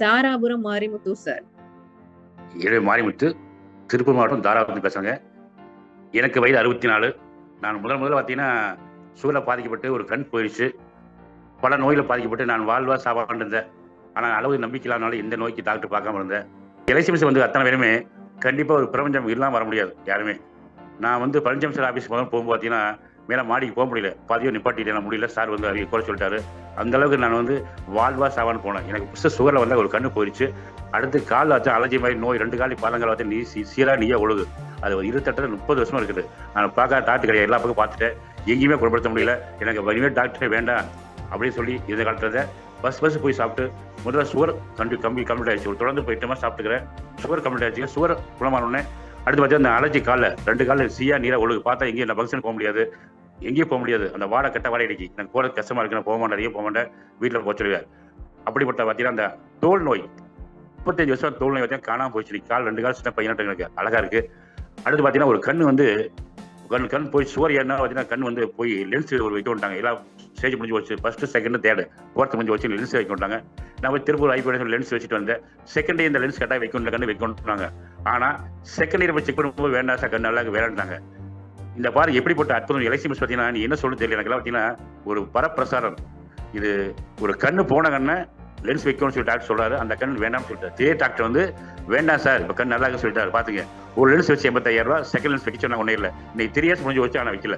Dharapuram Marimuthu sir. Marimuthu, Tiruppur மாவட்டம் தாராபுரத்தில் பேசுறேங்க. எனக்கு வயது 64. நான் முதல்ல பார்த்தீங்கன்னா சுகரில் பாதிக்கப்பட்டு ஒரு கண் போயிடுச்சு. பல நோயில் பாதிக்கப்பட்டு நான் வாழ்வா சாவான்னு இருந்தேன். ஆனால் அளவு நம்பிக்கை இல்லாதனால எந்த நோய்க்கு டாக்டர் பார்க்காம இருந்தேன். எல்ஐசி வந்து அத்தனை பேருமே கண்டிப்பாக ஒரு பிரபஞ்சம் இல்லாமல் வர முடியாது யாருமே. நான் வந்து பழனிசாமி சார் ஆஃபீஸ் முதல்ல போகும்போது பார்த்தீங்கன்னா மேலே மாடிக்கு போக முடியல, பாதியோ நிப்பாட்டிட்டு நான் முடியல, சார் வந்து அவங்க கூட சொல்லிட்டாரு. அந்த அளவுக்கு நான் வந்து வாழ்வா சாவான்னு போனேன். எனக்கு ஃபஸ்ட்டு சுகரில் வந்து ஒரு கண்ணு போயிடுச்சு. அடுத்து கால் வச்சு அலர்ஜி மாதிரி நோய் 2 காலி பாதங்கள் வந்து சீராக நீயே ஒழுகு. அது ஒரு 30 வருஷமா இருக்குது. நான் பார்க்க டாக்டர் கிடையாது, எல்லா பக்கம் பார்த்துட்டேன், எங்கேயுமே குணப்படுத்த முடியல. எனக்கு இனிமேல் டாக்டரே வேண்டாம் அப்படின்னு சொல்லி இந்த காலத்தில் பஸ் போய் சாப்பிட்டு முதல்ல சுகர் கம்ப்ளீட் ஆயிடுச்சு. ஒரு தொடர்ந்து போயிட்டு மாதிரி சாப்பிட்டுக்கிறேன். சுகர் கம்ப்ளீட் ஆயிடுச்சு. சுகர் குணமானோடனே அடுத்து பார்த்தா அந்த அலர்ஜி காலில் 2 காலில் சீயா நீராக ஒழுகு. பார்த்தா எங்கேயும் நான் ஃபங்க்ஷன் போக முடியாது, எங்கேயும் போக முடியாது. அந்த வாடை கட்ட வாடகை அடிக்கி எனக்கு போகிறது கஷ்டமா இருக்கு. நான் போக மாட்டேன், நிறைய போக மாட்டேன், வீட்டில் போக சொல்லுவேன். அப்படிப்பட்ட பார்த்தீங்கன்னா அந்த தோல் நோய் 35 வருஷம் தோல் நோய் பார்த்தீங்கன்னா காணாமல் போயிடுச்சு. கால் 2 கால் சின்ன பையனாட்ட எனக்கு அழகா இருக்கு. அடுத்து பார்த்தீங்கன்னா ஒரு கண் வந்து கண் போய் சுவர் ஏன்னா பார்த்தீங்கன்னா கண் வந்து போய் லென்ஸ் ஒரு வைக்க விட்டாங்க. எல்லாம் ஸ்டேஜ் முடிஞ்சு வச்சு ஃபர்ஸ்ட் செகண்ட் தேர்டு ஃபோர்த் முடிஞ்சு வச்சு லென்ஸ் வைக்க விட்டாங்க. நான் போய் திருப்பூர் ஐபிஎஸ் லென்ஸ் வச்சுட்டு வந்தேன். செகண்ட் இந்த லென்ஸ் கட்டாக வைக்கணும், கண்ணு வைக்கணும்னாங்க. ஆனால் செகண்ட் இயர் போய் செக் பண்ணும்போது வேண்டாம் சார், கண் நல்லா வேண்டாங்க. இந்த பாரு எப்படிப்பட்ட அற்புதம். எலெக்ஷன் பார்த்தீங்கன்னா நீ என்ன சொல்ல தெரியல எனக்குலாம். பார்த்தீங்கன்னா ஒரு பரப்பிரசாரம். இது ஒரு கண்ணு போன கண்ணை லென்ஸ் வைக்கணும்னு சொல்லி டாக்டர் சொல்றாரு. அந்த கண் வேண்டாம்னு சொல்லிட்டாரு. இதே டாக்டர் வந்து வேண்டாம் சார் இப்போ கண் நல்லா சொல்லிட்டாரு. பாத்துங்க, ஒரு லென்ஸ் வச்சு 85,000 ரூபா, செகண்ட் லென்ஸ் வைக்க சொன்னா ஒன்றும் இல்லை. இன்னைக்கு 3 இயர்ஸ் முடிஞ்சு வச்சு ஆனால் வைக்கல.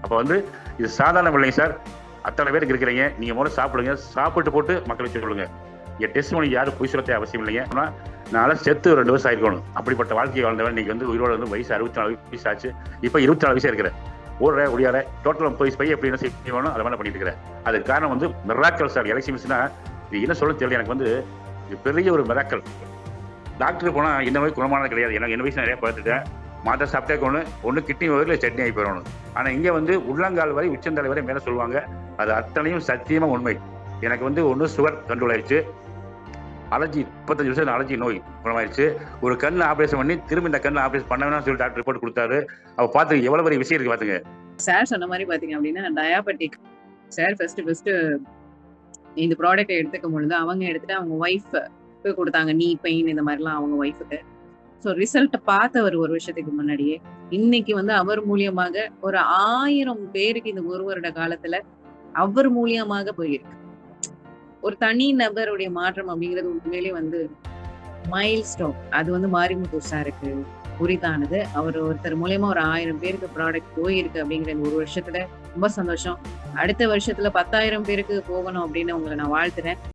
அப்போ வந்து இது சாதாரண இல்லைங்க சார். அத்தனை பேருக்கு இருக்கிறீங்க, நீங்க முதல்ல சாப்பிடுங்க, சாப்பிட்டு போட்டு மக்களுக்கு சொல்லுங்க. என் டெஸ்ட் மணி யாரும் பொய் சொல்லத்தே அவசியம் இல்லைங்க. ஆனால் நான் செத்து 2 வருஷம் ஆயிருக்கணும். அப்படிப்பட்ட வாழ்க்கையை வாழ்ந்தவன் இன்னைக்கு வந்து உயிரோட வந்து வயசு 64 வயசு ஆச்சு. இப்போ 24 வயசு இருக்கிறேன். ஓடுற ஒடியார டோட்டல் 30 வயசு பையன் எப்படி என்ன செய்யணும் அதை மாதிரி பண்ணிட்டு இருக்கிறேன். அதுக்கு காரணம் வந்து மிராக்கல் சார். எலெக்ஷன்ஸ்னா இது என்ன சொல்ல தெரியல. எனக்கு வந்து இது பெரிய ஒரு மிராக்கல். டாக்டர் போனால் இந்த மாதிரி குணமானது கிடையாது. எனக்கு என்ன வயசு நிறைய பார்த்துட்டேன். மாத்திரை சாப்பிட்டே ஒன்று கிட்னி வகையில் சட்னி ஆகி போயிடணும். ஆனால் இங்கே வந்து உள்ளங்கால் வரை உச்சந்தலை வரை மேலே சொல்லுவாங்க. அது அத்தனையும் சத்தியமாக உண்மை. எனக்கு வந்து ஒன்று சுகர் கண்ட்ரோல் ஆயிடுச்சு, அலர்ஜி 35 வருஷம் அலர்ஜி நோய் குணமாயிடுச்சு. ஒரு கண் ஆப்ரேஷன் பண்ணி திரும்ப இந்த கண் ஆப்ரேஷன் பண்ணவேன்னு சொல்லி டாக்டர் ரிப்போர்ட் கொடுத்தாரு. அவள் பார்த்து எவ்வளோ பெரிய விஷயம் இருக்கு பார்த்துங்க. சார் சொன்ன மாதிரி பார்த்தீங்க அப்படின்னா டயாபெட்டிக். சார் ஃபர்ஸ்ட் இந்த ப்ராடக்ட் எடுத்துக்கும் பொழுது அவங்க எடுத்துட்டு அவங்க ஒய்ஃப்க்கு கொடுத்தாங்க. நீ பெயின் இந்த மாதிரிலாம் அவங்க ஒய்ஃபுக்கு. ஸோ ரிசல்ட் பார்த்த ஒரு வருஷத்துக்கு முன்னாடியே இன்னைக்கு வந்து அவர் மூலியமாக ஒரு 1000 பேருக்கு இந்த 1 வருட காலத்துல அவர் மூலியமாக போயிருக்கு. ஒரு தனி நபருடைய மாற்றம் அப்படிங்கிறது உண்மையிலே வந்து மைல் ஸ்டோன். அது வந்து மாரிமுத்து சாருக்கு உரித்தானது. அவர் ஒருத்தர் மூலியமா ஒரு 1000 பேருக்கு ப்ராடக்ட் போயிருக்கு அப்படிங்கிற 1 வருஷத்துல ரொம்ப சந்தோஷம். அடுத்த வருஷத்துல 10,000 பேருக்கு போகணும் அப்படின்னு உங்களை நான் வாழ்த்துறேன்.